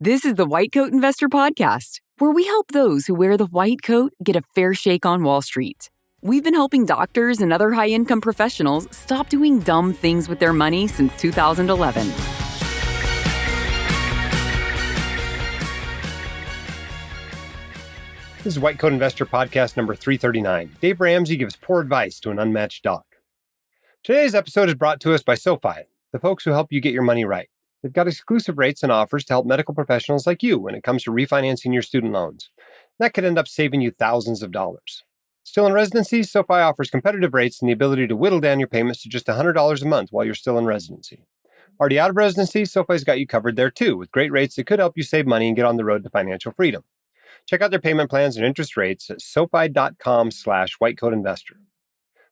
This is the White Coat Investor Podcast, where we help those who wear the white coat get a fair shake on Wall Street. We've been helping doctors and other high-income professionals stop doing dumb things with their money since 2011. This is White Coat Investor Podcast number 339. Dave Ramsey gives poor advice to an unmatched dog. Today's episode is brought to us by SoFi, the folks who help you get your money right. They've got exclusive rates and offers to help medical professionals like you when it comes to refinancing your student loans. That could end up saving you thousands of dollars. Still in residency, SoFi offers competitive rates and the ability to whittle down your payments to just $100 a month while you're still in residency. Already out of residency, SoFi's got you covered there too, with great rates that could help you save money and get on the road to financial freedom. Check out their payment plans and interest rates at sofi.com/whitecoatinvestor.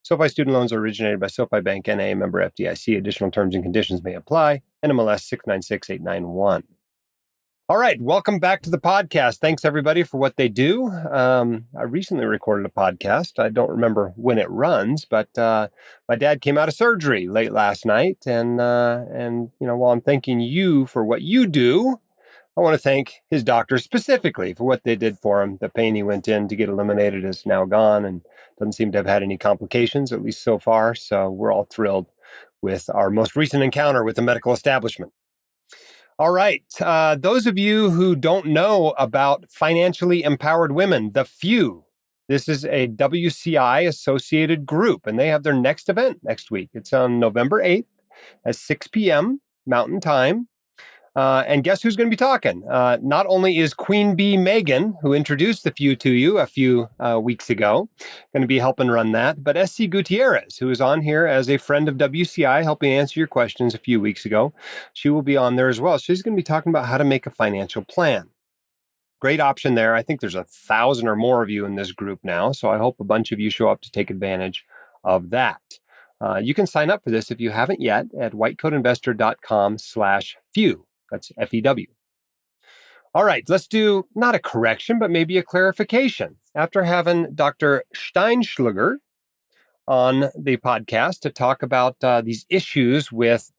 SoFi Student Loans are originated by SoFi Bank, N.A., member FDIC. Additional terms and conditions may apply. NMLS 696891. All right, welcome back to the podcast. Thanks, everybody, for what they do. I recently recorded a podcast. I don't remember when it runs, but my dad came out of surgery late last night. And while I'm thanking you for what you do, I want to thank his doctor specifically for what they did for him. The pain he went in to get eliminated is now gone and doesn't seem to have had any complications, at least so far. So we're all thrilled with our most recent encounter with the medical establishment. All right. Those of you who don't know about Financially Empowered Women, the FEW, this is a WCI associated group, and they have their next event next week. It's on November 8th at 6 p.m. Mountain Time. And guess who's going to be talking? Not only is Queen Bee Megan, who introduced the FEW to you a few weeks ago, going to be helping run that, but SC Gutierrez, who is on here as a friend of WCI, helping answer your questions a few weeks ago, she will be on there as well. She's going to be talking about how to make a financial plan. Great option there. I think there's 1,000 or more of you in this group now, so I hope a bunch of you show up to take advantage of that. You can sign up for this if you haven't yet at whitecoatinvestor.com/FEW. That's FEW. All right, let's do not a correction, but maybe a clarification. After having Dr. Shteynshlyuger on the podcast to talk about these issues with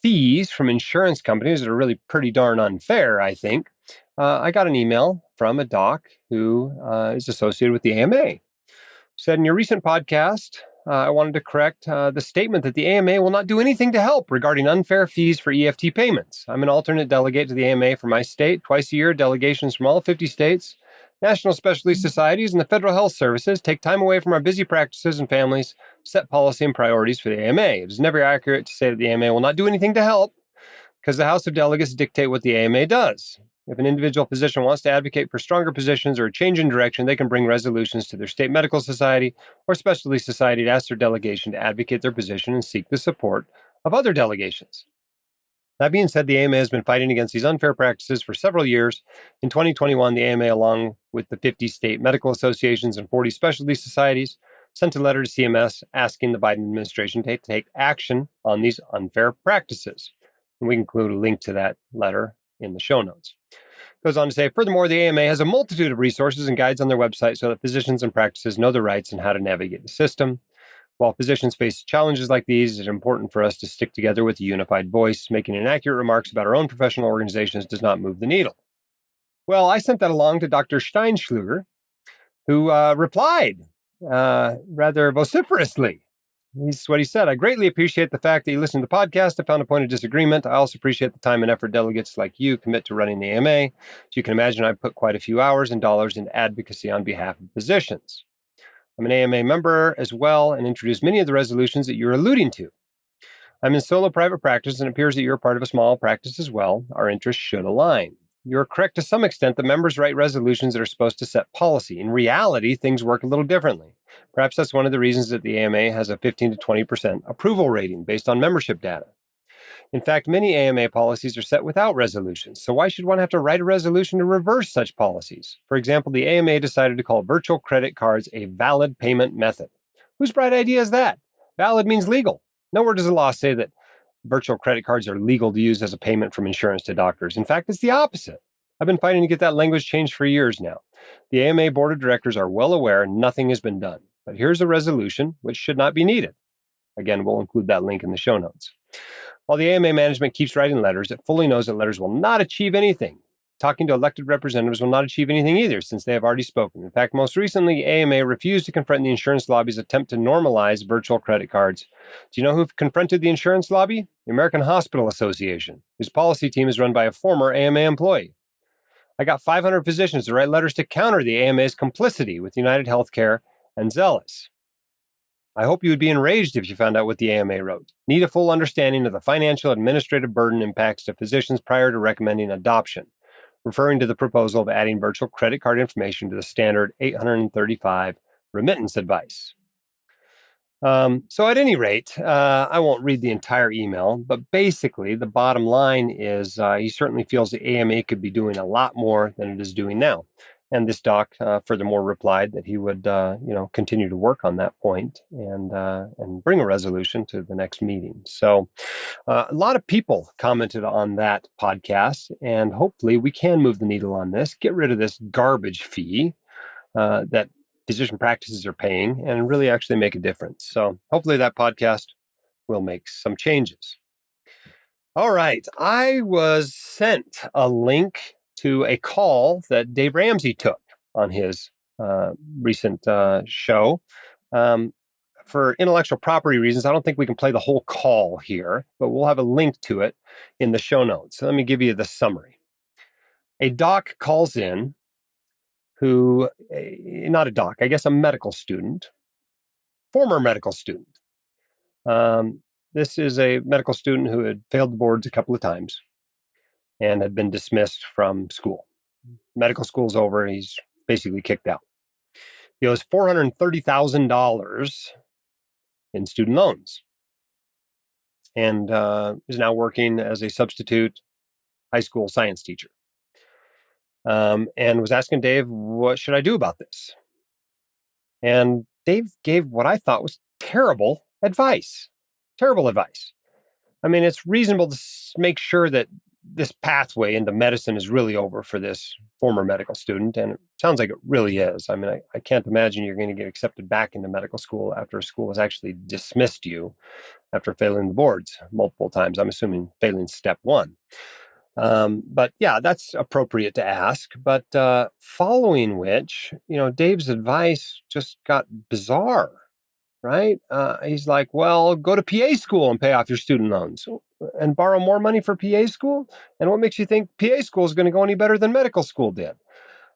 fees from insurance companies that are really pretty darn unfair, I think, I got an email from a doc who is associated with the AMA. Said, in your recent podcast, I wanted to correct the statement that the AMA will not do anything to help regarding unfair fees for EFT payments. I'm an alternate delegate to the AMA for my state. Twice a year, delegations from all 50 states, national specialty societies, and the federal health services take time away from our busy practices and families, set policy and priorities for the AMA. It is never accurate to say that the AMA will not do anything to help because the House of Delegates dictate what the AMA does. If an individual physician wants to advocate for stronger positions or a change in direction, they can bring resolutions to their state medical society or specialty society to ask their delegation to advocate their position and seek the support of other delegations. That being said, the AMA has been fighting against these unfair practices for several years. In 2021, the AMA, along with the 50 state medical associations and 40 specialty societies, sent a letter to CMS asking the Biden administration to take action on these unfair practices. And we include a link to that letter in the show notes. Goes on to say, furthermore, the AMA has a multitude of resources and guides on their website so that physicians and practices know their rights and how to navigate the system. While physicians face challenges like these, it's important for us to stick together with a unified voice. Making inaccurate remarks about our own professional organizations does not move the needle. Well, I sent that along to Dr. Shteynshlyuger, who replied rather vociferously. This is what he said. I greatly appreciate the fact that you listened to the podcast. I found a point of disagreement. I also appreciate the time and effort delegates like you commit to running the AMA. As you can imagine, I've put quite a few hours and dollars into advocacy on behalf of physicians. I'm an AMA member as well and introduced many of the resolutions that you're alluding to. I'm in solo private practice and it appears that you're part of a small practice as well. Our interests should align. You're correct to some extent that members write resolutions that are supposed to set policy. In reality, things work a little differently. Perhaps that's one of the reasons that the AMA has a 15 to 20% approval rating based on membership data. In fact, many AMA policies are set without resolutions, so why should one have to write a resolution to reverse such policies? For example, the AMA decided to call virtual credit cards a valid payment method. Whose bright idea is that? Valid means legal. Nowhere does the law say that virtual credit cards are legal to use as a payment from insurance to doctors. In fact, it's the opposite. I've been fighting to get that language changed for years now. The AMA board of directors are well aware nothing has been done. But here's a resolution which should not be needed. Again, we'll include that link in the show notes. While the AMA management keeps writing letters, it fully knows that letters will not achieve anything. talking to elected representatives will not achieve anything either, since they have already spoken. In fact, most recently, AMA refused to confront the insurance lobby's attempt to normalize virtual credit cards. Do you know who confronted the insurance lobby? The American Hospital Association, whose policy team is run by a former AMA employee. I got 500 physicians to write letters to counter the AMA's complicity with United Healthcare and Zealous. I hope you would be enraged if you found out what the AMA wrote. Need a full understanding of the financial administrative burden impacts to physicians prior to recommending adoption, referring to the proposal of adding virtual credit card information to the standard 835 remittance advice. So at any rate, I won't read the entire email, but basically the bottom line is he certainly feels the AMA could be doing a lot more than it is doing now. And this doc furthermore replied that he would, continue to work on that point and bring a resolution to the next meeting. So a lot of people commented on that podcast, and hopefully we can move the needle on this, get rid of this garbage fee that physician practices are paying and really actually make a difference. So hopefully that podcast will make some changes. All right. I was sent a link to a call that Dave Ramsey took on his recent show. For intellectual property reasons, I don't think we can play the whole call here, but we'll have a link to it in the show notes. So let me give you the summary. A doc calls in who, not a doc, I guess a medical student, former medical student. This is a medical student who had failed the boards a couple of times and had been dismissed from school. Medical school's over. He's basically kicked out. He owes $430,000 in student loans and is now working as a substitute high school science teacher. And was asking Dave, what should I do about this? And Dave gave what I thought was terrible advice. Terrible advice. I mean, it's reasonable to make sure that this pathway into medicine is really over for this former medical student. And it sounds like it really is. I mean, I can't imagine you're going to get accepted back into medical school after a school has actually dismissed you after failing the boards multiple times. I'm assuming failing step one. But yeah, that's appropriate to ask. But following which, Dave's advice just got bizarre, right? He's like, well, go to PA school and pay off your student loans and borrow more money for PA school. And what makes you think PA school is going to go any better than medical school did?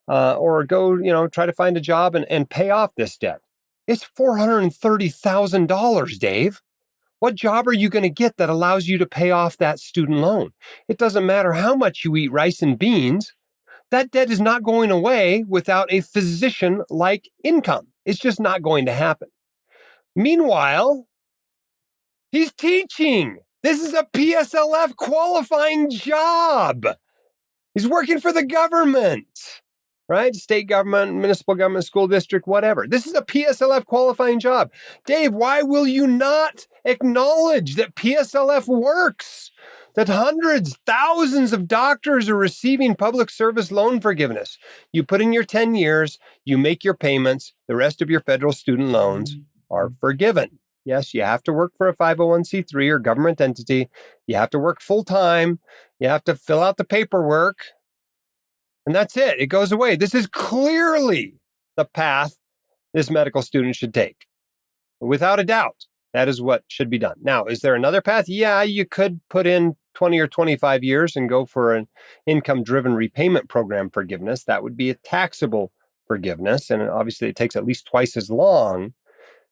Or go, try to find a job and pay off this debt. It's $430,000, Dave. What job are you going to get that allows you to pay off that student loan? It doesn't matter how much you eat rice and beans. That debt is not going away without a physician-like income. It's just not going to happen. Meanwhile, he's teaching. This is a PSLF qualifying job. He's working for the government, right? State government, municipal government, school district, whatever. This is a PSLF qualifying job. Dave, why will you not acknowledge that PSLF works? That hundreds, thousands of doctors are receiving public service loan forgiveness. You put in your 10 years, you make your payments, the rest of your federal student loans are forgiven. Yes, you have to work for a 501c3 or government entity. You have to work full time. You have to fill out the paperwork. And that's it. It goes away. This is clearly the path this medical student should take. Without a doubt, that is what should be done. Now, is there another path? Yeah, you could put in 20 or 25 years and go for an income-driven repayment program forgiveness. That would be a taxable forgiveness. And obviously, it takes at least twice as long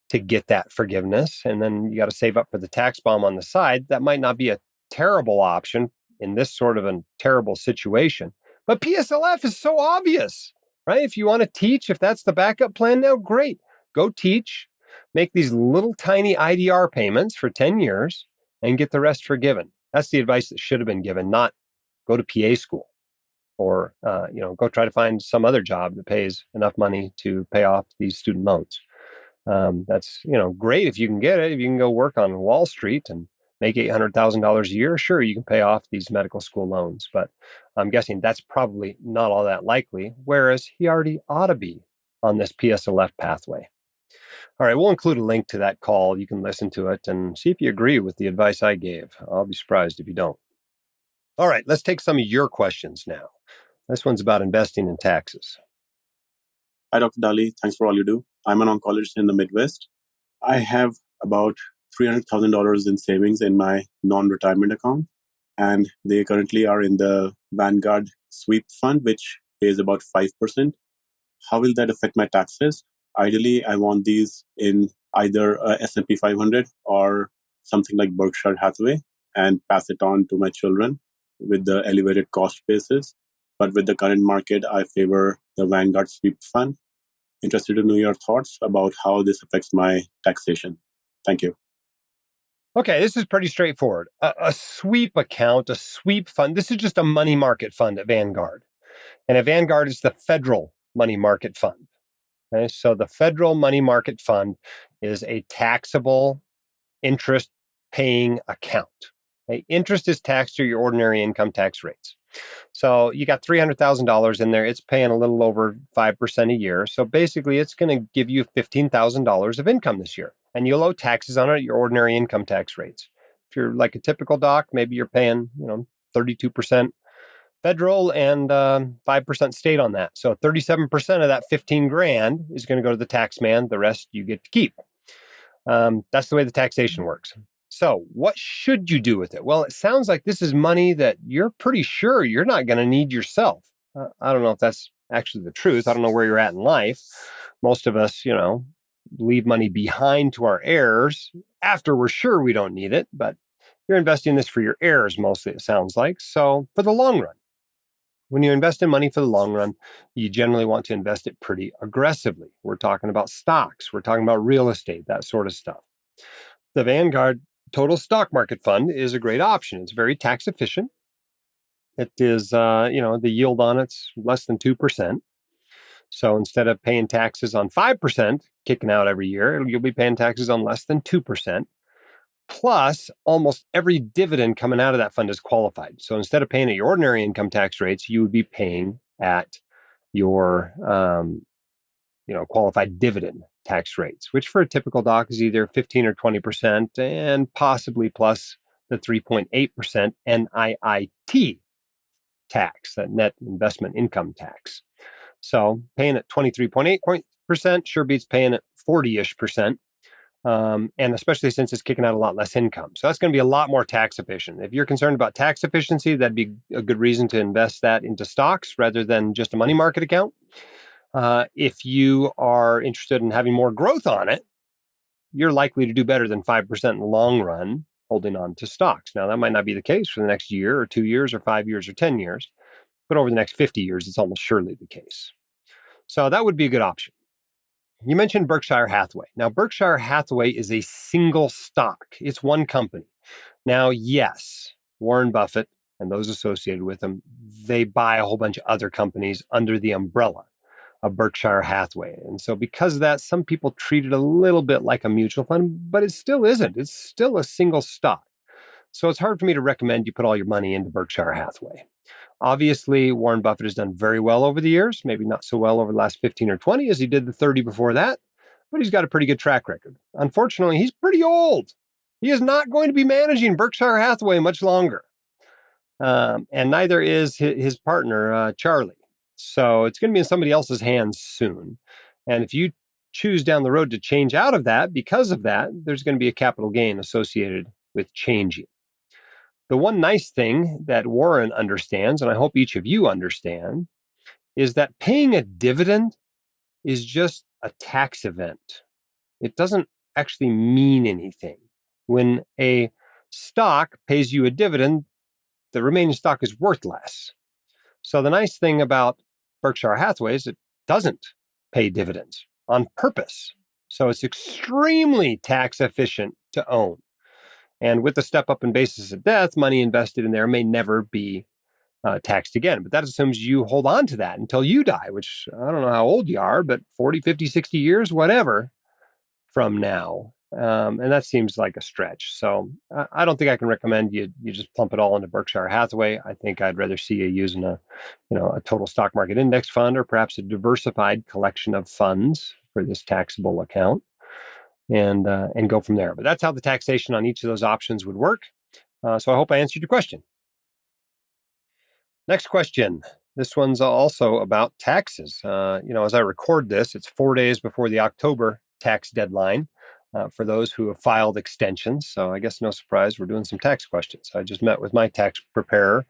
to get that forgiveness. And then you got to save up for the tax bomb on the side. That might not be a terrible option in this sort of a terrible situation. But PSLF is so obvious, right? If you want to teach, if that's the backup plan now, great. Go teach, make these little tiny IDR payments for 10 years and get the rest forgiven. That's the advice that should have been given, not go to PA school or, go try to find some other job that pays enough money to pay off these student loans. That's, great if you can get it. If you can go work on Wall Street and make $800,000 a year, sure, you can pay off these medical school loans. But I'm guessing that's probably not all that likely, whereas he already ought to be on this PSLF pathway. All right, we'll include a link to that call. You can listen to it and see if you agree with the advice I gave. I'll be surprised if you don't. All right, let's take some of your questions now. This one's about investing in taxes. Hi, Dr. Dali. Thanks for all you do. I'm an oncologist in the Midwest. I have about $300,000 in savings in my non-retirement account, and they currently are in the Vanguard sweep fund, which pays about 5%. How will that affect my taxes? Ideally, I want these in either a S&P 500 or something like Berkshire Hathaway and pass it on to my children with the elevated cost basis. But with the current market, I favor the Vanguard sweep fund. Interested to know your thoughts about how this affects my taxation. Thank you. Okay, this is pretty straightforward. A sweep account, a sweep fund, this is just a money market fund at Vanguard. And at Vanguard is the federal money market fund. Okay, so the federal money market fund is a taxable interest paying account. Okay, interest is taxed through your ordinary income tax rates. So you got $300,000 in there. It's paying a little over 5% a year. So basically, it's going to give you $15,000 of income this year. And you'll owe taxes on it at your ordinary income tax rates. If you're like a typical doc, maybe you're paying, 32% federal and 5% state on that. So 37% of that 15 grand is going to go to the tax man. The rest you get to keep. That's the way the taxation works. So what should you do with it? Well, it sounds like this is money that you're pretty sure you're not going to need yourself. I don't know if that's actually the truth. I don't know where you're at in life. Most of us, leave money behind to our heirs after we're sure we don't need it, but you're investing this for your heirs mostly, it sounds like. So for the long run, when you invest in money for the long run, you generally want to invest it pretty aggressively. We're talking about stocks. We're talking about real estate, that sort of stuff. The Vanguard Total Stock Market Fund is a great option. It's very tax efficient. It is, the yield on it's less than 2%. So instead of paying taxes on 5% kicking out every year, you'll be paying taxes on less than 2%. Plus, almost every dividend coming out of that fund is qualified. So instead of paying at your ordinary income tax rates, you would be paying at your, qualified dividend tax rates, which for a typical doc is either 15 or 20% and possibly plus the 3.8% NIIT tax, that net investment income tax. So paying at 23.8% sure beats paying at 40-ish percent. And especially since it's kicking out a lot less income. So that's going to be a lot more tax efficient. If you're concerned about tax efficiency, that'd be a good reason to invest that into stocks rather than just a money market account. If you are interested in having more growth on it, you're likely to do better than 5% in the long run holding on to stocks. Now, that might not be the case for the next year or 2 years or 5 years or 10 years, but over the next 50 years, it's almost surely the case. So that would be a good option. You mentioned Berkshire Hathaway. Now, Berkshire Hathaway is a single stock. It's one company. Now, yes, Warren Buffett and those associated with him, they buy a whole bunch of other companies under the umbrella of Berkshire Hathaway. And so because of that, some people treat it a little bit like a mutual fund, but it still isn't. It's still a single stock. So it's hard for me to recommend you put all your money into Berkshire Hathaway. Obviously, Warren Buffett has done very well over the years, maybe not so well over the last 15 or 20 as he did the 30 before that, but he's got a pretty good track record. Unfortunately, he's pretty old. He is not going to be managing Berkshire Hathaway much longer. And neither is his partner, Charlie. So it's going to be in somebody else's hands soon. And if you choose down the road to change out of that, because of that, there's going to be a capital gain associated with changing. The one nice thing that Warren understands, and I hope each of you understand, is that paying a dividend is just a tax event. It doesn't actually mean anything. When a stock pays you a dividend, the remaining stock is worth less. So the nice thing about Berkshire Hathaway is it doesn't pay dividends on purpose. So it's extremely tax efficient to own. And with the step up in basis of death, money invested in there may never be taxed again. But that assumes you hold on to that until you die, which I don't know how old you are, but 40, 50, 60 years, whatever from now. And that seems like a stretch. So I don't think I can recommend you just plump it all into Berkshire Hathaway. I think I'd rather see you using a total stock market index fund or perhaps a diversified collection of funds for this taxable account. And go from there. But that's how the taxation on each of those options would work. So I hope I answered your question. Next question. This one's also about taxes. As I record this, it's 4 days before the October tax deadline for those who have filed extensions. So I guess no surprise, we're doing some tax questions. I just met with my tax preparer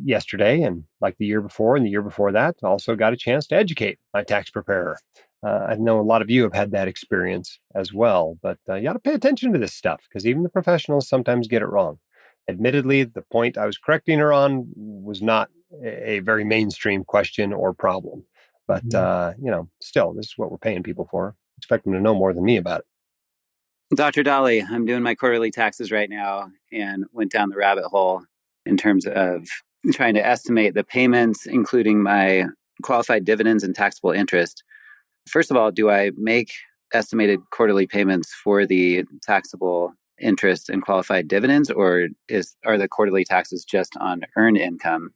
yesterday, and like the year before and the year before that, also got a chance to educate my tax preparer. I know a lot of you have had that experience as well, but you got to pay attention to this stuff because even the professionals sometimes get it wrong. Admittedly, the point I was correcting her on was not a very mainstream question or problem. But, still, this is what we're paying people for. Expect them to know more than me about it. Dr. Dolly, I'm doing my quarterly taxes right now and went down the rabbit hole in terms of trying to estimate the payments, including my qualified dividends and taxable interest. First of all, do I make estimated quarterly payments for the taxable interest and qualified dividends, or are the quarterly taxes just on earned income?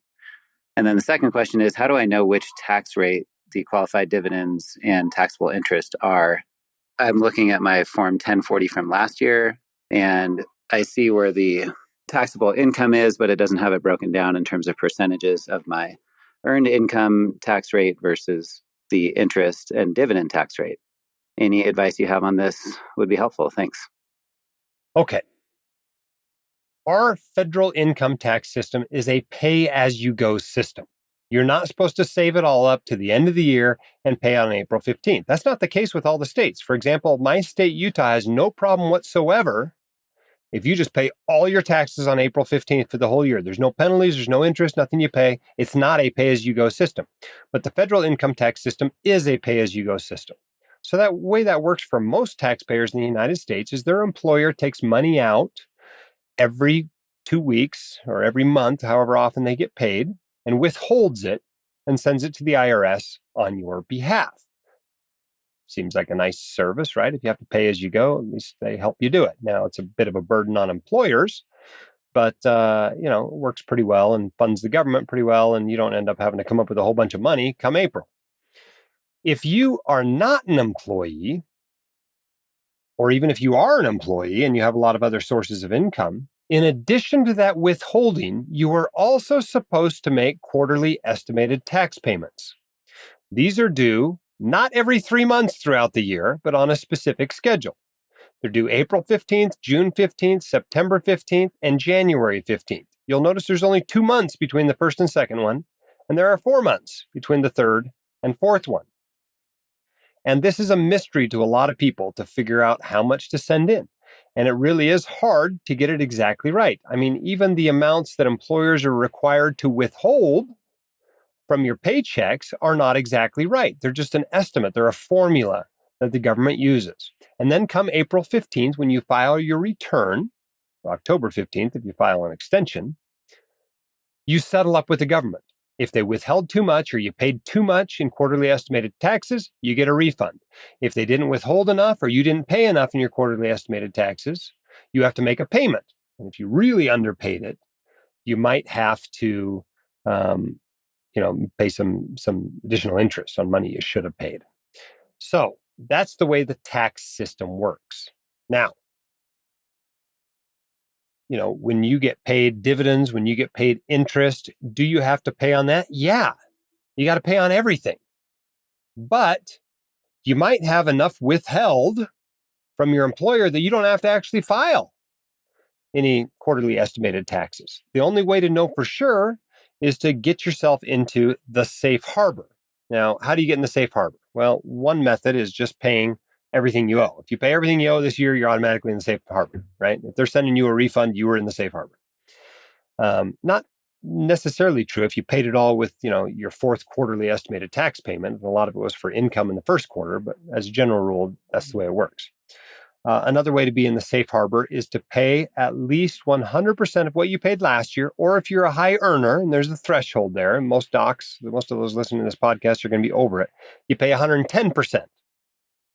And then the second question is, how do I know which tax rate the qualified dividends and taxable interest are? I'm looking at my Form 1040 from last year, and I see where the taxable income is, but it doesn't have it broken down in terms of percentages of my earned income tax rate versus the interest and dividend tax rate. Any advice you have on this would be helpful. Thanks. Okay. Our federal income tax system is a pay-as-you-go system. You're not supposed to save it all up to the end of the year and pay on April 15th. That's not the case with all the states. For example, my state, Utah, has no problem whatsoever if you just pay all your taxes on April 15th for the whole year. There's no penalties, there's no interest, nothing you pay. It's not a pay-as-you-go system. But the federal income tax system is a pay-as-you-go system. So that way that works for most taxpayers in the United States is their employer takes money out every 2 weeks or every month, however often they get paid, and withholds it and sends it to the IRS on your behalf. Seems like a nice service, right? If you have to pay as you go, at least they help you do it. Now, it's a bit of a burden on employers, but, it works pretty well and funds the government pretty well, and you don't end up having to come up with a whole bunch of money come April. If you are not an employee, or even if you are an employee and you have a lot of other sources of income, in addition to that withholding, you are also supposed to make quarterly estimated tax payments. These are due not every 3 months throughout the year, but on a specific schedule. They're due April 15th, June 15th, September 15th, and January 15th. You'll notice there's only 2 months between the first and second one, and there are 4 months between the third and fourth one. And this is a mystery to a lot of people to figure out how much to send in. And it really is hard to get it exactly right. I mean, even the amounts that employers are required to withhold from your paychecks are not exactly right. They're just an estimate. They're a formula that the government uses. And then come April 15th, when you file your return, or October 15th, if you file an extension, you settle up with the government. If they withheld too much or you paid too much in quarterly estimated taxes, you get a refund. If they didn't withhold enough or you didn't pay enough in your quarterly estimated taxes, you have to make a payment. And if you really underpaid it, you might have to pay some additional interest on money you should have paid. So that's the way the tax system works. Now, when you get paid dividends, when you get paid interest, do you have to pay on that? Yeah, you got to pay on everything. But you might have enough withheld from your employer that you don't have to actually file any quarterly estimated taxes. The only way to know for sure is to get yourself into the safe harbor. Now, how do you get in the safe harbor? Well, one method is just paying everything you owe. If you pay everything you owe this year, you're automatically in the safe harbor, right? If they're sending you a refund, you were in the safe harbor. Not necessarily true if you paid it all with, your fourth quarterly estimated tax payment. And a lot of it was for income in the first quarter, but as a general rule, that's the way it works. Another way to be in the safe harbor is to pay at least 100% of what you paid last year, or if you're a high earner, and there's a threshold there, and most of those listening to this podcast are going to be over it, you pay 110%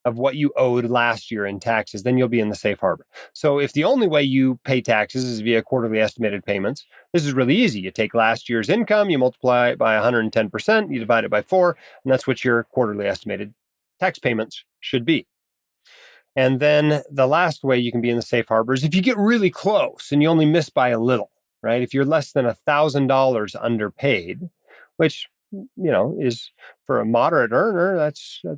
of what you owed last year in taxes, then you'll be in the safe harbor. So if the only way you pay taxes is via quarterly estimated payments, this is really easy. You take last year's income, you multiply it by 110%, you divide it by 4, and that's what your quarterly estimated tax payments should be. And then the last way you can be in the safe harbor is if you get really close and you only miss by a little, right? If you're less than $1,000 underpaid, which, is for a moderate earner, that's a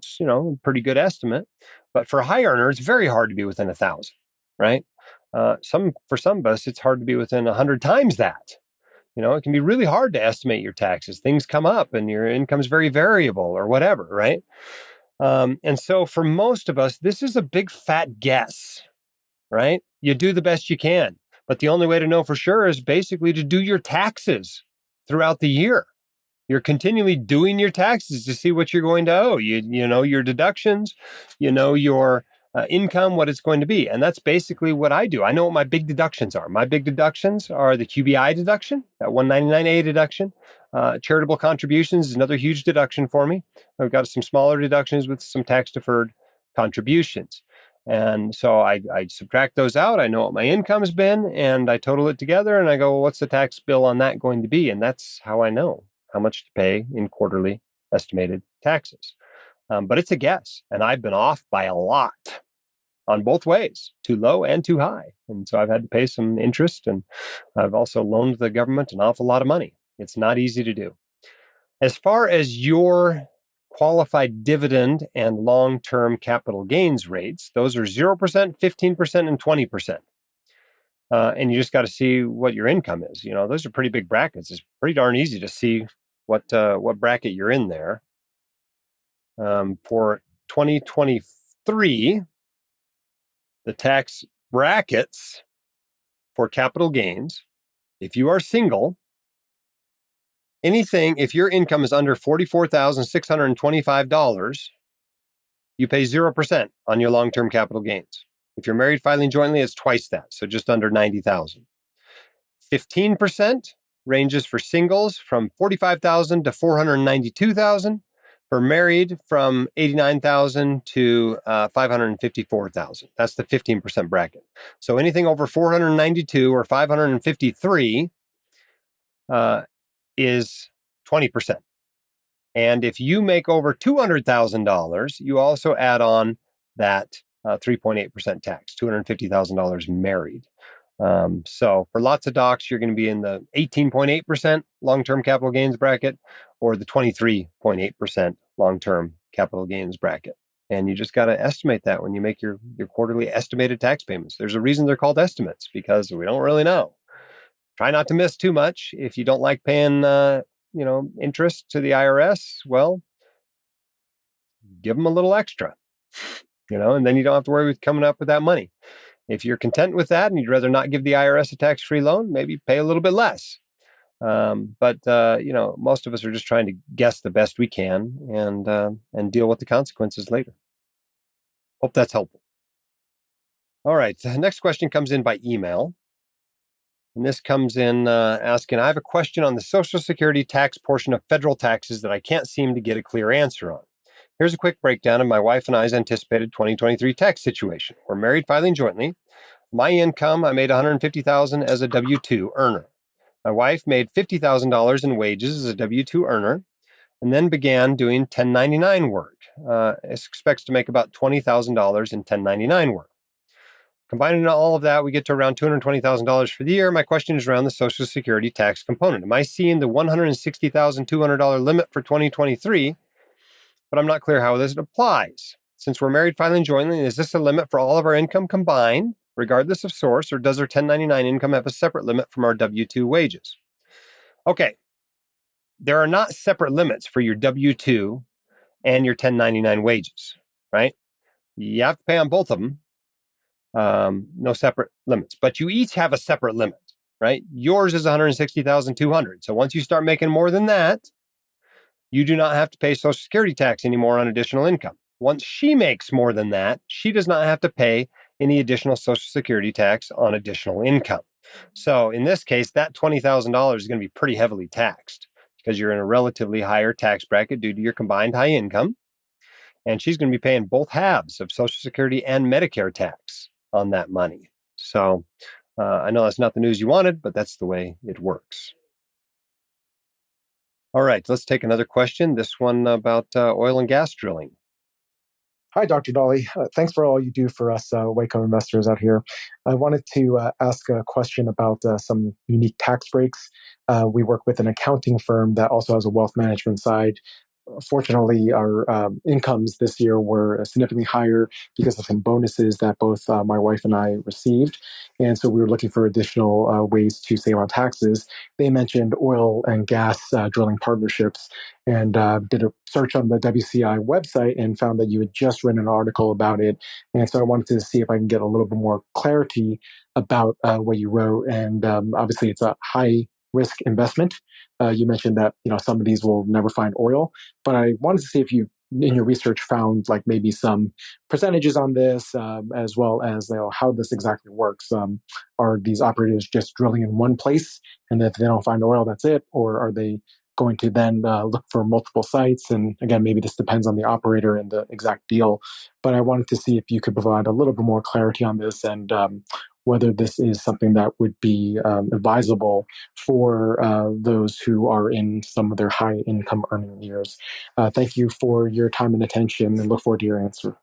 pretty good estimate. But for a high earner, it's very hard to be within 1,000, right? For some of us, it's hard to be within 100 times that. It can be really hard to estimate your taxes. Things come up and your income's very variable or whatever, right? And so for most of us, this is a big fat guess, right? You do the best you can, but the only way to know for sure is basically to do your taxes throughout the year. You're continually doing your taxes to see what you're going to owe. You know your deductions, your income, what it's going to be. And that's basically what I do. I know what my big deductions are. My big deductions are the QBI deduction, that 199A deduction. Charitable contributions is another huge deduction for me. I've got some smaller deductions with some tax-deferred contributions. And so I subtract those out. I know what my income's been, and I total it together, and I go, well, what's the tax bill on that going to be? And that's how I know how much to pay in quarterly estimated taxes. But it's a guess, and I've been off by a lot on both ways, too low and too high. And so I've had to pay some interest, and I've also loaned the government an awful lot of money. It's not easy to do. As far as your qualified dividend and long-term capital gains rates, those are 0%, 15%, and 20%. And you just got to see what your income is. Those are pretty big brackets. It's pretty darn easy to see what bracket you're in there. For 2023, the tax brackets for capital gains, if you are single, if your income is under $44,625, you pay 0% on your long-term capital gains. If you're married filing jointly, it's twice that, so just under $90,000. 15% ranges for singles from $45,000 to $492,000. For married, from $89,000 to $554,000. That's the 15% bracket. So anything over $492 or $553 is 20%. And if you make over $200,000, you also add on that 3.8% tax, $250,000 married. So for lots of docs, you're going to be in the 18.8% long-term capital gains bracket or the 23.8% long-term capital gains bracket. And you just got to estimate that when you make your quarterly estimated tax payments. There's a reason they're called estimates, because we don't really know. Try not to miss too much. If you don't like paying, interest to the IRS, well, give them a little extra, and then you don't have to worry with coming up with that money. If you're content with that and you'd rather not give the IRS a tax-free loan, maybe pay a little bit less. But most of us are just trying to guess the best we can and deal with the consequences later. Hope that's helpful. All right. The next question comes in by email. And this comes in asking, I have a question on the Social Security tax portion of federal taxes that I can't seem to get a clear answer on. Here's a quick breakdown of my wife and I's anticipated 2023 tax situation. We're married filing jointly. My income, I made $150,000 as a W-2 earner. My wife made $50,000 in wages as a W-2 earner and then began doing 1099 work. Expects to make about $20,000 in 1099 work. Combining all of that, we get to around $220,000 for the year. My question is around the Social Security tax component. Am I seeing the $160,200 limit for 2023? But I'm not clear how this applies. Since we're married filing jointly, is this a limit for all of our income combined, regardless of source, or does our 1099 income have a separate limit from our W-2 wages? Okay, there are not separate limits for your W-2 and your 1099 wages, right? You have to pay on both of them. No separate limits, but you each have a separate limit, right? Yours is $160,200. So once you start making more than that, you do not have to pay Social Security tax anymore on additional income. Once she makes more than that, she does not have to pay any additional Social Security tax on additional income. So in this case, that $20,000 is going to be pretty heavily taxed because you're in a relatively higher tax bracket due to your combined high income. And she's going to be paying both halves of Social Security and Medicare tax on that money. So I know that's not the news you wanted, but that's the way it works. All right, let's take another question. This one about oil and gas drilling. Hi, Dr. Dolly. Thanks for all you do for us Waco investors out here. I wanted to ask a question about some unique tax breaks We work with an accounting firm that also has a wealth management side. Fortunately, our incomes this year were significantly higher because of some bonuses that both my wife and I received. And so we were looking for additional ways to save on taxes. They mentioned oil and gas drilling partnerships, and did a search on the WCI website and found that you had just written an article about it. And so I wanted to see if I can get a little bit more clarity about what you wrote. And obviously, it's a high risk investment. You mentioned that some of these will never find oil, but I wanted to see if you, in your research, found like maybe some percentages on this, as well as how this exactly works. Are these operators just drilling in one place, and if they don't find oil, that's it, or are they going to then look for multiple sites? And again, maybe this depends on the operator and the exact deal. But I wanted to see if you could provide a little bit more clarity on this, and whether this is something that would be advisable for those who are in some of their high income earning years. Thank you for your time and attention, and look forward to your answer.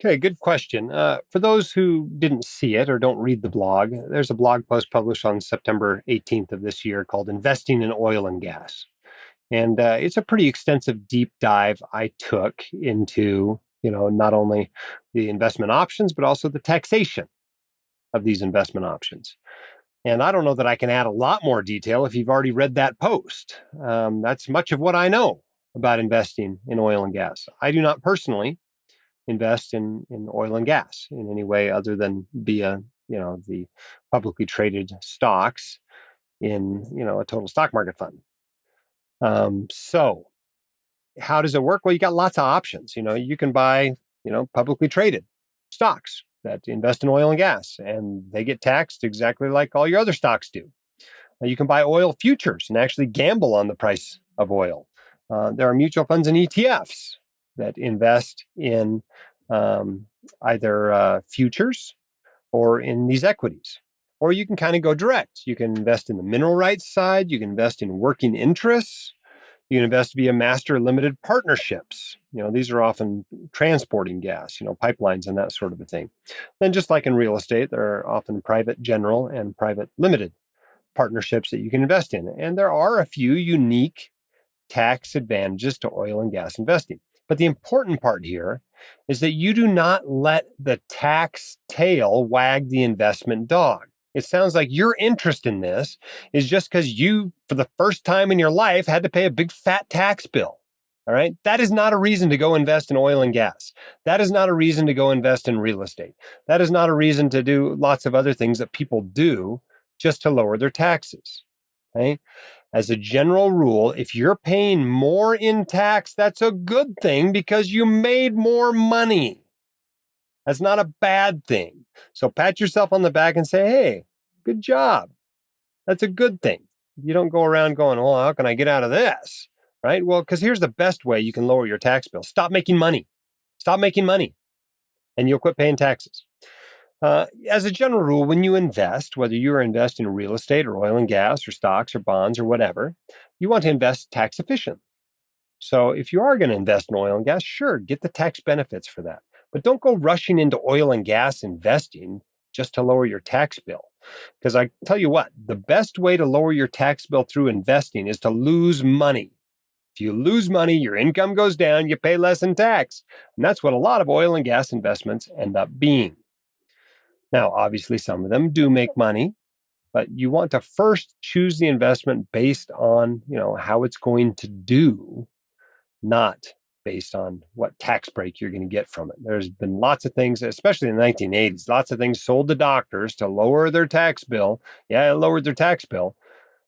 Okay, good question. For those who didn't see it or don't read the blog, there's a blog post published on September 18th of this year called Investing in Oil and Gas. And it's a pretty extensive deep dive I took into, not only the investment options, but also the taxation of these investment options. And I don't know that I can add a lot more detail if you've already read that post. That's much of what I know about investing in oil and gas. I do not personally invest in oil and gas in any way other than via, the publicly traded stocks in, a total stock market fund. So how does it work? Well, you got lots of options. You can buy, publicly traded stocks that invest in oil and gas, and they get taxed exactly like all your other stocks do. You can buy oil futures and actually gamble on the price of oil. There are mutual funds and ETFs that invest in either futures or in these equities. Or you can kind of go direct. You can invest in the mineral rights side. You can invest in working interests. You can invest via master limited partnerships. These are often transporting gas, pipelines and that sort of a thing. Then just like in real estate, there are often private general and private limited partnerships that you can invest in. And there are a few unique tax advantages to oil and gas investing. But the important part here is that you do not let the tax tail wag the investment dog. It sounds like your interest in this is just because you, for the first time in your life, had to pay a big fat tax bill. All right. That is not a reason to go invest in oil and gas. That is not a reason to go invest in real estate. That is not a reason to do lots of other things that people do just to lower their taxes. Okay. As a general rule, if you're paying more in tax, that's a good thing because you made more money. That's not a bad thing. So pat yourself on the back and say, hey, good job. That's a good thing. You don't go around going, well, how can I get out of this? Right? Well, because here's the best way you can lower your tax bill. Stop making money. Stop making money. And you'll quit paying taxes. As a general rule, when you invest, whether you're investing in real estate or oil and gas or stocks or bonds or whatever, you want to invest tax efficient. So if you are going to invest in oil and gas, sure, get the tax benefits for that. But don't go rushing into oil and gas investing just to lower your tax bill. Because I tell you what, the best way to lower your tax bill through investing is to lose money. If you lose money, your income goes down, you pay less in tax. And that's what a lot of oil and gas investments end up being. Now, obviously, some of them do make money, but you want to first choose the investment based on, how it's going to do, not based on what tax break you're going to get from it. There's been lots of things, especially in the 1980s, lots of things sold to doctors to lower their tax bill. Yeah, it lowered their tax bill,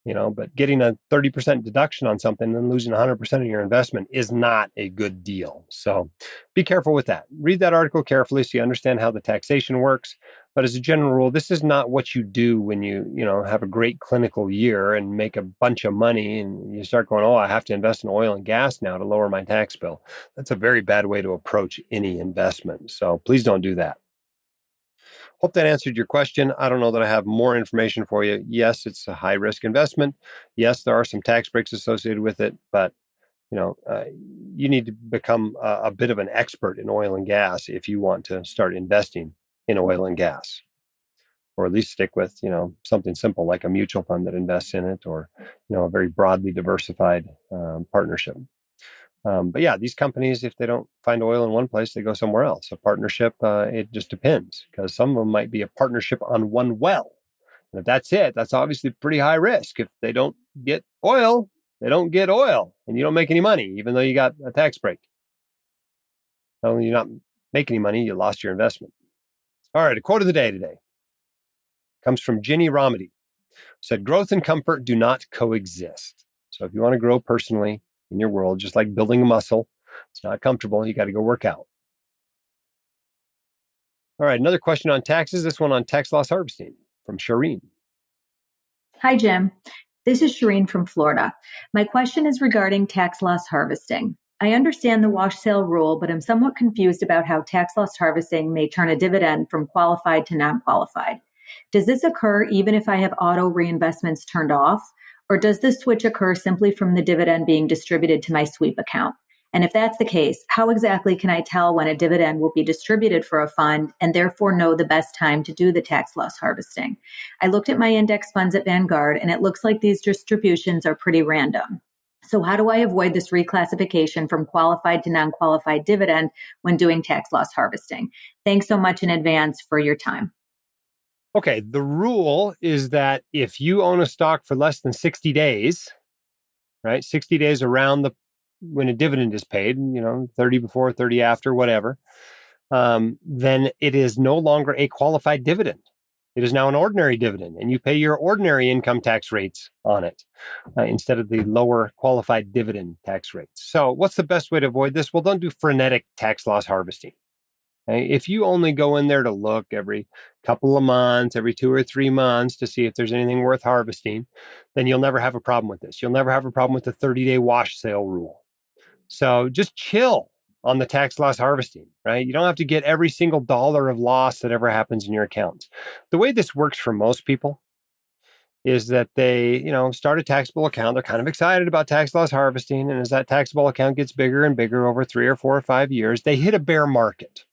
but getting a 30% deduction on something and losing 100% of your investment is not a good deal. So be careful with that. Read that article carefully so you understand how the taxation works. But as a general rule, this is not what you do when you, have a great clinical year and make a bunch of money and you start going, oh, I have to invest in oil and gas now to lower my tax bill. That's a very bad way to approach any investment. So please don't do that. Hope that answered your question. I don't know that I have more information for you. Yes, it's a high risk investment. Yes, there are some tax breaks associated with it, but you need to become a bit of an expert in oil and gas if you want to start investing in oil and gas. or at least stick with, something simple like a mutual fund that invests in it, or, a very broadly diversified partnership. But yeah, these companies, if they don't find oil in one place, they go somewhere else. A partnership, it just depends, because some of them might be a partnership on one well. And if that's it, that's obviously pretty high risk. If they don't get oil, they don't get oil, and you don't make any money, even though you got a tax break. Not only do you not make any money, you lost your investment. All right, a quote of the day today comes from Ginny Romedy. Said, growth and comfort do not coexist. So if you want to grow personally in your world, just like building a muscle, it's not comfortable. You got to go work out. All right, another question on taxes. This one on tax loss harvesting from Shireen. Hi, Jim. This is Shireen from Florida. My question is regarding tax loss harvesting. I understand the wash sale rule, but I'm somewhat confused about how tax loss harvesting may turn a dividend from qualified to non-qualified. Does this occur even if I have auto reinvestments turned off? Or does this switch occur simply from the dividend being distributed to my sweep account? And if that's the case, how exactly can I tell when a dividend will be distributed for a fund and therefore know the best time to do the tax loss harvesting? I looked at my index funds at Vanguard, and it looks like these distributions are pretty random. So how do I avoid this reclassification from qualified to non-qualified dividend when doing tax loss harvesting? Thanks so much in advance for your time. Okay, the rule is that if you own a stock for less than 60 days, right, 60 days around when a dividend is paid, 30 before, 30 after, whatever, then it is no longer a qualified dividend. It is now an ordinary dividend, and you pay your ordinary income tax rates on it instead of the lower qualified dividend tax rates. So what's the best way to avoid this? Well, don't do frenetic tax loss harvesting. Okay? If you only go in there to look every couple of months, every 2 or 3 months to see if there's anything worth harvesting, then you'll never have a problem with this. You'll never have a problem with the 30-day wash sale rule. So just chill on the tax loss harvesting, right? You don't have to get every single dollar of loss that ever happens in your accounts. The way this works for most people is that they, start a taxable account. They're kind of excited about tax loss harvesting. And as that taxable account gets bigger and bigger over 3 or 4 or 5 years, they hit a bear market.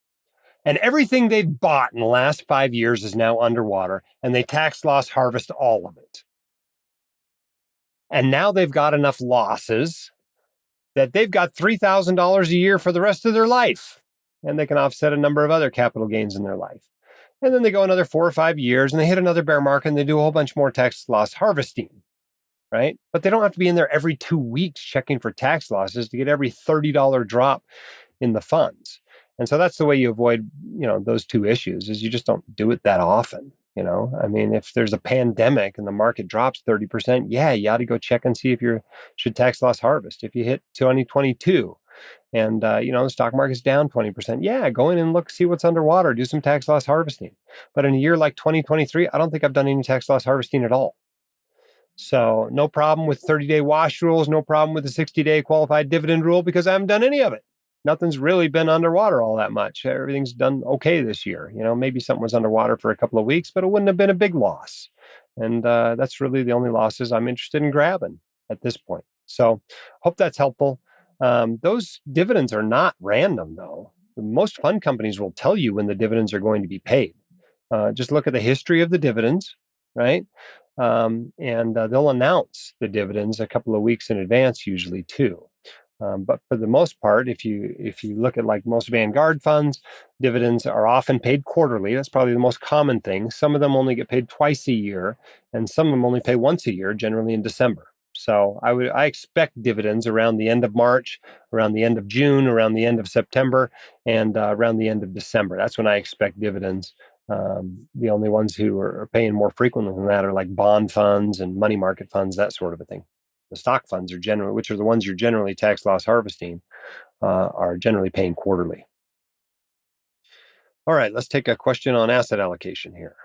And everything they've bought in the last 5 years is now underwater, and they tax loss harvest all of it. And now they've got enough losses that they've got $3,000 a year for the rest of their life. And they can offset a number of other capital gains in their life. And then they go another 4 or 5 years and they hit another bear market and they do a whole bunch more tax loss harvesting, right? But they don't have to be in there every 2 weeks checking for tax losses to get every $30 drop in the funds. And so that's the way you avoid, those two issues, is you just don't do it that often. I mean, if there's a pandemic and the market drops 30%, yeah, you ought to go check and see if you should tax loss harvest. If you hit 2022 and, the stock market's down 20%, yeah, go in and look, see what's underwater, do some tax loss harvesting. But in a year like 2023, I don't think I've done any tax loss harvesting at all. So no problem with 30-day wash rules, no problem with the 60-day qualified dividend rule, because I haven't done any of it. Nothing's really been underwater all that much. Everything's done okay this year. Maybe something was underwater for a couple of weeks, but it wouldn't have been a big loss. And that's really the only losses I'm interested in grabbing at this point. So hope that's helpful. Those dividends are not random, though. Most fund companies will tell you when the dividends are going to be paid. Just look at the history of the dividends, right? And they'll announce the dividends a couple of weeks in advance, usually too. But for the most part, if you look at like most Vanguard funds, dividends are often paid quarterly. That's probably the most common thing. Some of them only get paid twice a year, and some of them only pay once a year, generally in December. So I expect dividends around the end of March, around the end of June, around the end of September, and around the end of December. That's when I expect dividends. The only ones who are paying more frequently than that are like bond funds and money market funds, that sort of a thing. The stock funds are generally, which are the ones you're generally tax loss harvesting, are generally paying quarterly. All right, let's take a question on asset allocation here.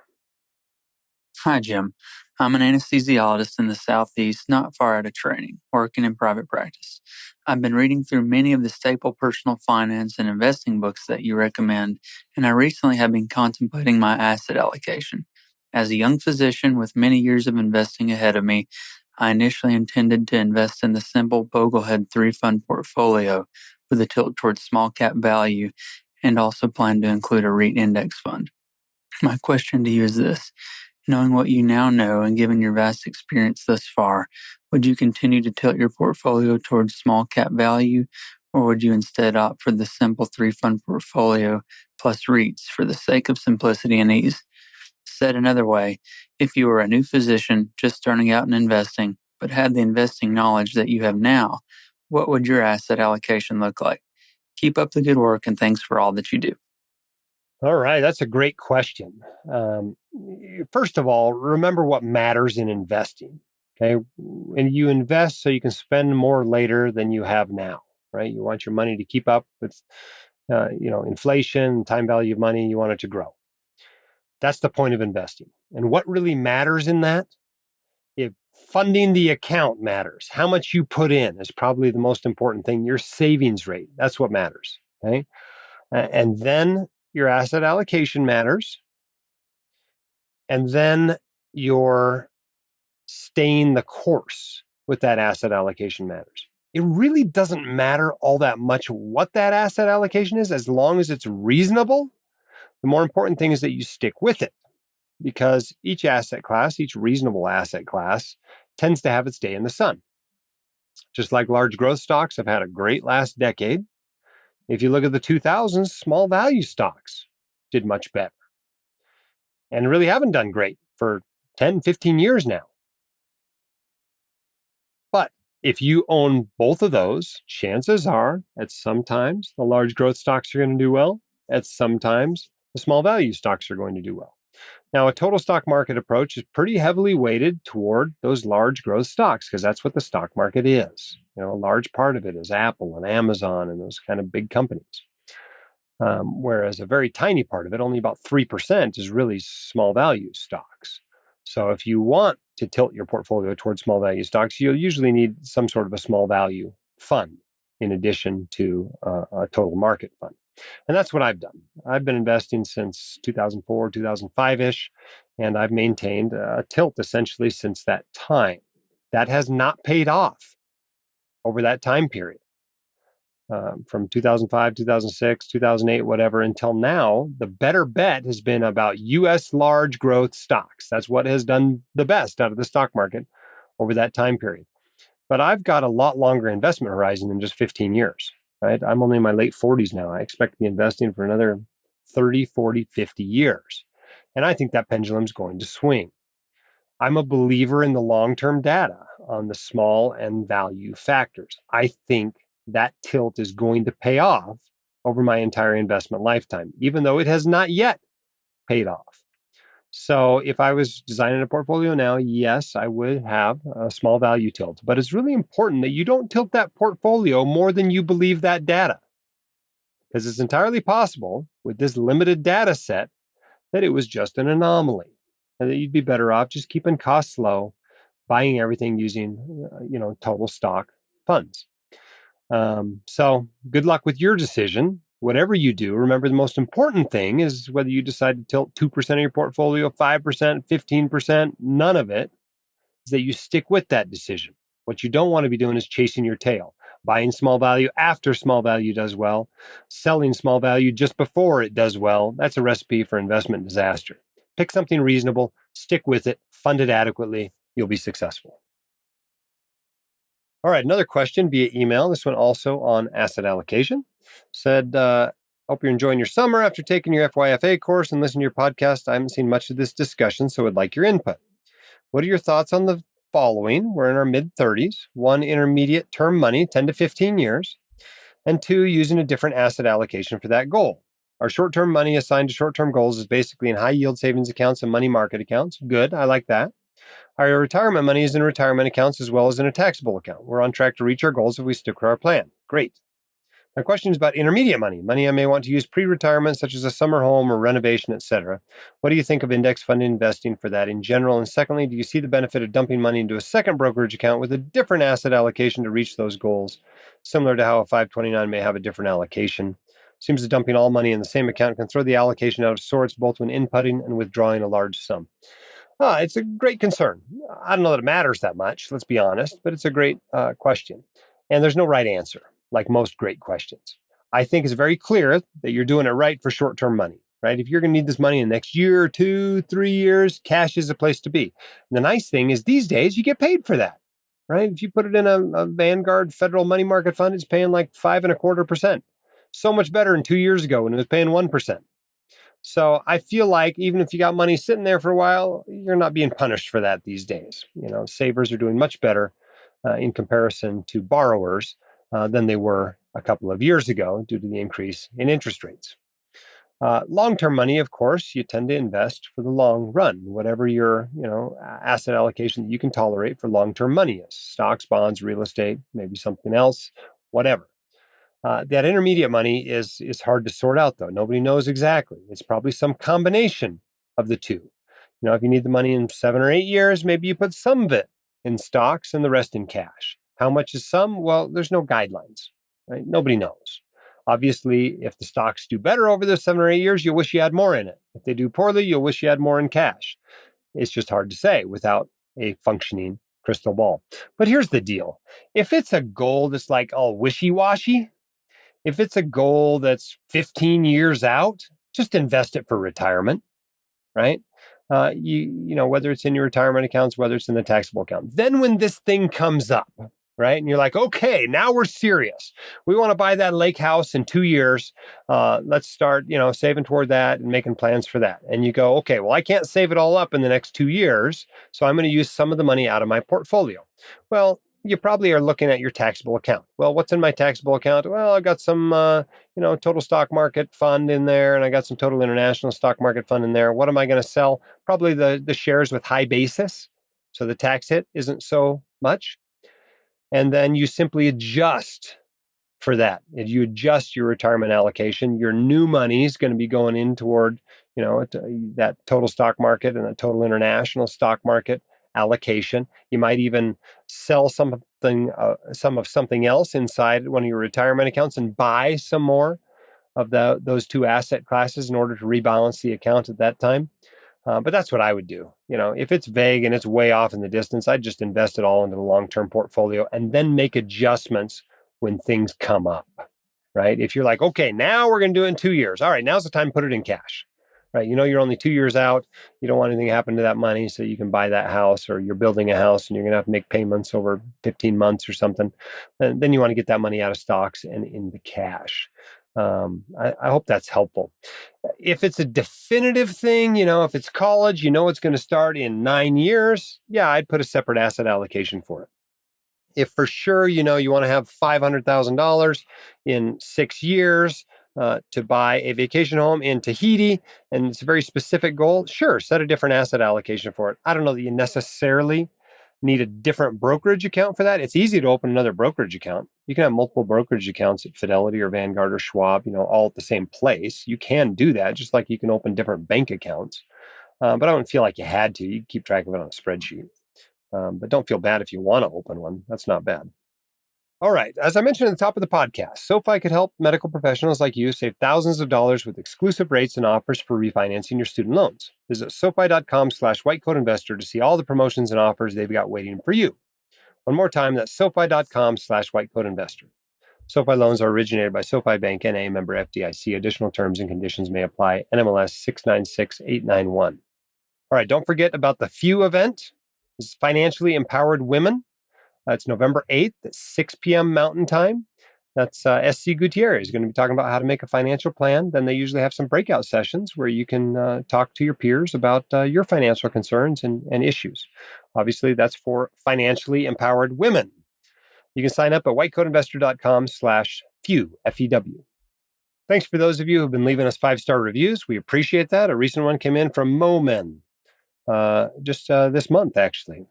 Hi, Jim. I'm an anesthesiologist in the Southeast, not far out of training, working in private practice. I've been reading through many of the staple personal finance and investing books that you recommend, and I recently have been contemplating my asset allocation. As a young physician with many years of investing ahead of me, I initially intended to invest in the simple Boglehead 3-fund portfolio with a tilt towards small cap value, and also plan to include a REIT index fund. My question to you is this. Knowing what you now know and given your vast experience thus far, would you continue to tilt your portfolio towards small cap value, or would you instead opt for the simple 3-fund portfolio plus REITs for the sake of simplicity and ease? Said another way, if you were a new physician just starting out in investing, but had the investing knowledge that you have now, what would your asset allocation look like? Keep up the good work and thanks for all that you do. All right, that's a great question. First of all, remember what matters in investing. Okay, and you invest so you can spend more later than you have now, right? You want your money to keep up with, inflation, time value of money. You want it to grow. That's the point of investing. And what really matters in that? If funding the account matters, how much you put in is probably the most important thing. Your savings rate, that's what matters. Okay, and then your asset allocation matters. And then your staying the course with that asset allocation matters. It really doesn't matter all that much what that asset allocation is, as long as it's reasonable. The more important thing is that you stick with it, because each asset class, each reasonable asset class, tends to have its day in the sun. Just like large growth stocks have had a great last decade. If you look at the 2000s, small value stocks did much better and really haven't done great for 10, 15 years now. But if you own both of those, chances are at sometimes the large growth stocks are going to do well. At sometimes the small value stocks are going to do well. Now, a total stock market approach is pretty heavily weighted toward those large growth stocks because that's what the stock market is. A large part of it is Apple and Amazon and those kind of big companies. Whereas a very tiny part of it, only about 3%, is really small value stocks. So if you want to tilt your portfolio towards small value stocks, you'll usually need some sort of a small value fund in addition to a total market fund. And that's what I've done. I've been investing since 2004, 2005-ish, and I've maintained a tilt essentially since that time. That has not paid off over that time period. From 2005, 2006, 2008, whatever, until now, the better bet has been about U.S. large growth stocks. That's what has done the best out of the stock market over that time period. But I've got a lot longer investment horizon than just 15 years, right? I'm only in my late 40s now. I expect to be investing for another 30, 40, 50 years. And I think that pendulum's going to swing. I'm a believer in the long-term data on the small and value factors. I think that tilt is going to pay off over my entire investment lifetime, even though it has not yet paid off. So if I was designing a portfolio now, yes, I would have a small value tilt. But it's really important that you don't tilt that portfolio more than you believe that data. Because it's entirely possible with this limited data set that it was just an anomaly and that you'd be better off just keeping costs low, buying everything using, total stock funds. So good luck with your decision. Whatever you do, remember the most important thing is whether you decide to tilt 2% of your portfolio, 5%, 15%, none of it is that you stick with that decision. What you don't want to be doing is chasing your tail, buying small value after small value does well, selling small value just before it does well. That's a recipe for investment disaster. Pick something reasonable, stick with it, fund it adequately. You'll be successful. All right, another question via email. This one also on asset allocation. Said, hope you're enjoying your summer after taking your FYFA course and listening to your podcast. I haven't seen much of this discussion, so would like your input. What are your thoughts on the following? We're in our mid-30s. 1, intermediate term money, 10 to 15 years. And 2, using a different asset allocation for that goal. Our short-term money assigned to short-term goals is basically in high-yield savings accounts and money market accounts. Good, I like that. Our retirement money is in retirement accounts as well as in a taxable account. We're on track to reach our goals if we stick to our plan. Great. My question is about intermediate money I may want to use pre-retirement, such as a summer home or renovation, etc. What do you think of index fund investing for that in general? And secondly, do you see the benefit of dumping money into a second brokerage account with a different asset allocation to reach those goals, similar to how a 529 may have a different allocation? Seems that dumping all money in the same account can throw the allocation out of sorts, both when inputting and withdrawing a large sum. It's a great concern. I don't know that it matters that much, let's be honest, but it's a great question. And there's no right answer, like most great questions. I think it's very clear that you're doing it right for short-term money, right? If you're going to need this money in the next year or 2, 3 years, cash is a place to be. And the nice thing is these days you get paid for that, right? If you put it in a Vanguard federal money market fund, it's paying like 5.25%. So much better than 2 years ago when it was paying 1%. So I feel like even if you got money sitting there for a while, you're not being punished for that these days. Savers are doing much better in comparison to borrowers than they were a couple of years ago due to the increase in interest rates. Long-term money, of course, you tend to invest for the long run, whatever your asset allocation that you can tolerate for long-term money is. Stocks, bonds, real estate, maybe something else, whatever. That intermediate money is hard to sort out, though. Nobody knows exactly. It's probably some combination of the two. If you need the money in 7 or 8 years, maybe you put some of it in stocks and the rest in cash. How much is some? Well, there's no guidelines, right? Nobody knows. Obviously, if the stocks do better over those 7 or 8 years, you'll wish you had more in it. If they do poorly, you'll wish you had more in cash. It's just hard to say without a functioning crystal ball. But here's the deal. If it's a goal that's like all wishy-washy, if it's a goal that's 15 years out, just invest it for retirement, right? Whether it's in your retirement accounts, whether it's in the taxable account. Then when this thing comes up, right? And you're like, okay, now we're serious. We want to buy that lake house in 2 years. Let's start, saving toward that and making plans for that. And you go, okay, well, I can't save it all up in the next 2 years. So I'm going to use some of the money out of my portfolio. Well, you probably are looking at your taxable account. Well, what's in my taxable account? Well, I got some, total stock market fund in there, and I got some total international stock market fund in there. What am I going to sell? Probably the shares with high basis. So the tax hit isn't so much. And then you simply adjust for that. If you adjust your retirement allocation, your new money is going to be going in toward, that total stock market and the total international stock market allocation. You might even sell some of something else inside one of your retirement accounts and buy some more of those two asset classes in order to rebalance the account at that time. But that's what I would do. If it's vague and it's way off in the distance, I'd just invest it all into the long-term portfolio and then make adjustments when things come up, right? If you're like, okay, now we're going to do it in 2 years. All right, now's the time to put it in cash, right? You're only 2 years out. You don't want anything to happen to that money so you can buy that house, or you're building a house and you're going to have to make payments over 15 months or something. And then you want to get that money out of stocks and into cash. I hope that's helpful. If it's a definitive thing, if it's college, it's going to start in 9 years. Yeah, I'd put a separate asset allocation for it. If for sure, you want to have $500,000 in 6 years to buy a vacation home in Tahiti, and it's a very specific goal, sure, set a different asset allocation for it. I don't know that you necessarily need a different brokerage account for that. It's easy to open another brokerage account. You can have multiple brokerage accounts at Fidelity or Vanguard or Schwab, all at the same place. You can do that, just like you can open different bank accounts. But I don't feel like you had to. You can keep track of it on a spreadsheet. But don't feel bad if you want to open one. That's not bad. All right. As I mentioned at the top of the podcast, SoFi could help medical professionals like you save thousands of dollars with exclusive rates and offers for refinancing your student loans. Visit SoFi.com/whitecoatinvestor to see all the promotions and offers they've got waiting for you. One more time, that's SoFi.com/whitecoatinvestor. SoFi loans are originated by SoFi Bank, N.A., member FDIC. Additional terms and conditions may apply. NMLS 696891. All right. Don't forget about the FEW event. This is Financially Empowered Women. It's November 8th at 6 p.m. Mountain Time. That's SC Gutierrez is going to be talking about how to make a financial plan. Then they usually have some breakout sessions where you can talk to your peers about your financial concerns and issues. Obviously, that's for financially empowered women. You can sign up at whitecoatinvestor.com/FEW, F-E-W. Thanks for those of you who've been leaving us 5-star reviews. We appreciate that. A recent one came in from Momen just this month, actually.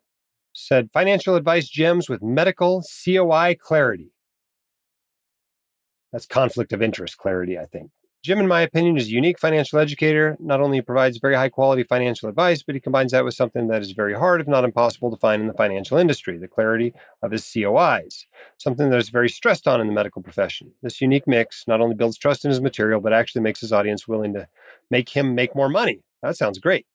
Said, financial advice gems with medical COI clarity. That's conflict of interest clarity, I think. Jim, in my opinion, is a unique financial educator. Not only provides very high quality financial advice, but he combines that with something that is very hard, if not impossible, to find in the financial industry, the clarity of his COIs, something that is very stressed on in the medical profession. This unique mix not only builds trust in his material, but actually makes his audience willing to make him make more money. That sounds great.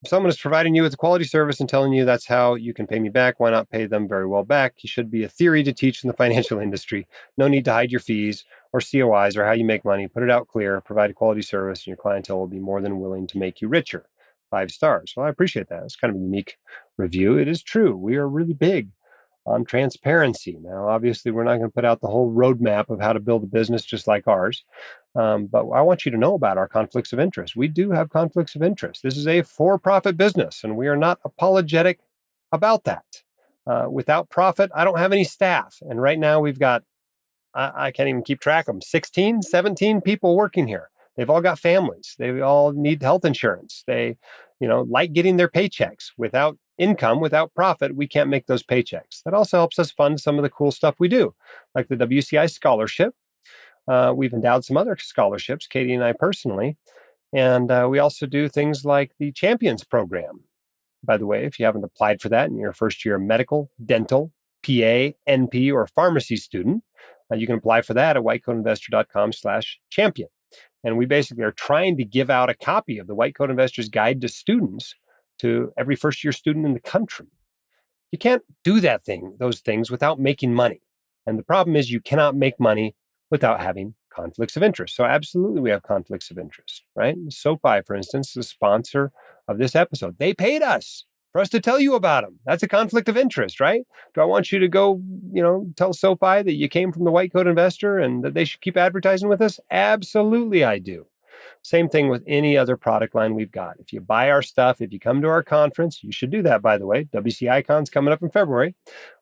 If someone is providing you with a quality service and telling you that's how you can pay me back, why not pay them very well back? You should be a theory to teach in the financial industry. No need to hide your fees or COIs or how you make money. Put it out clear, provide a quality service, and your clientele will be more than willing to make you richer. 5 stars. Well, I appreciate that. It's kind of a unique review. It is true. We are really big on transparency. Now, obviously, we're not going to put out the whole roadmap of how to build a business just like ours. But I want you to know about our conflicts of interest. We do have conflicts of interest. This is a for-profit business, and we are not apologetic about that. Without profit, I don't have any staff. And right now we've got, I can't even keep track of them, 16, 17 people working here. They've all got families. They all need health insurance. They, like getting their paychecks. Without income, without profit, we can't make those paychecks. That also helps us fund some of the cool stuff we do, like the WCI scholarship. We've endowed some other scholarships, Katie and I personally. And we also do things like the Champions program. By the way, if you haven't applied for that in your first year medical, dental, PA, NP, or pharmacy student, you can apply for that at whitecoatinvestor.com/champion. And we basically are trying to give out a copy of the White Coat Investor's Guide to Students to every first year student in the country. You can't do those things without making money. And the problem is you cannot make money without having conflicts of interest. So absolutely we have conflicts of interest, right? SoFi, for instance, is the sponsor of this episode. They paid us for us to tell you about them. That's a conflict of interest, right? Do I want you to go, tell SoFi that you came from the White Coat Investor and that they should keep advertising with us? Absolutely I do. Same thing with any other product line we've got. If you buy our stuff, if you come to our conference, you should do that, by the way. WCI Con's coming up in February.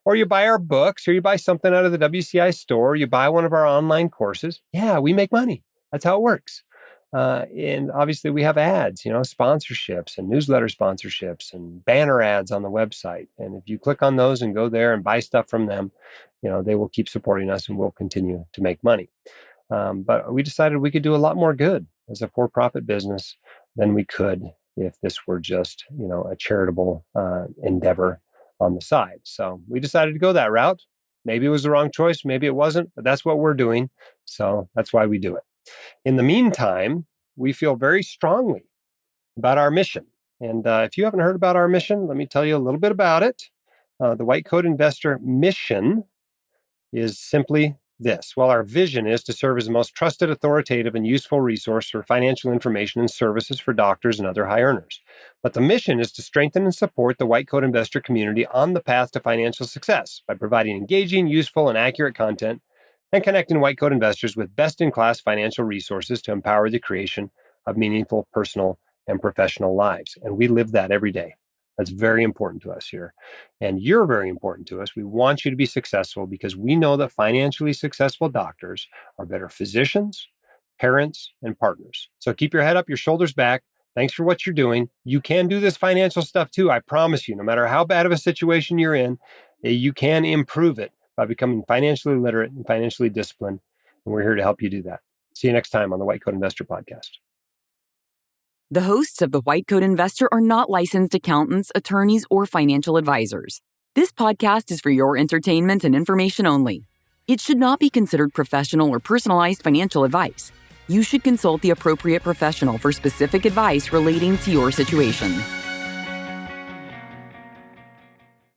Or you buy our books, or you buy something out of the WCI store, or you buy one of our online courses. Yeah, we make money. That's how it works. And obviously we have ads, sponsorships and newsletter sponsorships and banner ads on the website. And if you click on those and go there and buy stuff from them, they will keep supporting us and we'll continue to make money. But we decided we could do a lot more good as a for-profit business than we could if this were just, a charitable endeavor on the side. So we decided to go that route. Maybe it was the wrong choice. Maybe it wasn't, but that's what we're doing. So that's why we do it. In the meantime, we feel very strongly about our mission. And if you haven't heard about our mission, let me tell you a little bit about it. The White Coat Investor mission is simply this. While our vision is to serve as the most trusted, authoritative, and useful resource for financial information and services for doctors and other high earners. But the mission is to strengthen and support the White Coat Investor community on the path to financial success by providing engaging, useful, and accurate content and connecting white coat investors with best-in-class financial resources to empower the creation of meaningful personal and professional lives. And we live that every day. That's very important to us here. And you're very important to us. We want you to be successful because we know that financially successful doctors are better physicians, parents, and partners. So keep your head up, your shoulders back. Thanks for what you're doing. You can do this financial stuff too. I promise you, no matter how bad of a situation you're in, you can improve it by becoming financially literate and financially disciplined. And we're here to help you do that. See you next time on the White Coat Investor Podcast. The hosts of the White Coat Investor are not licensed accountants, attorneys, or financial advisors. This podcast is for your entertainment and information only. It should not be considered professional or personalized financial advice. You should consult the appropriate professional for specific advice relating to your situation.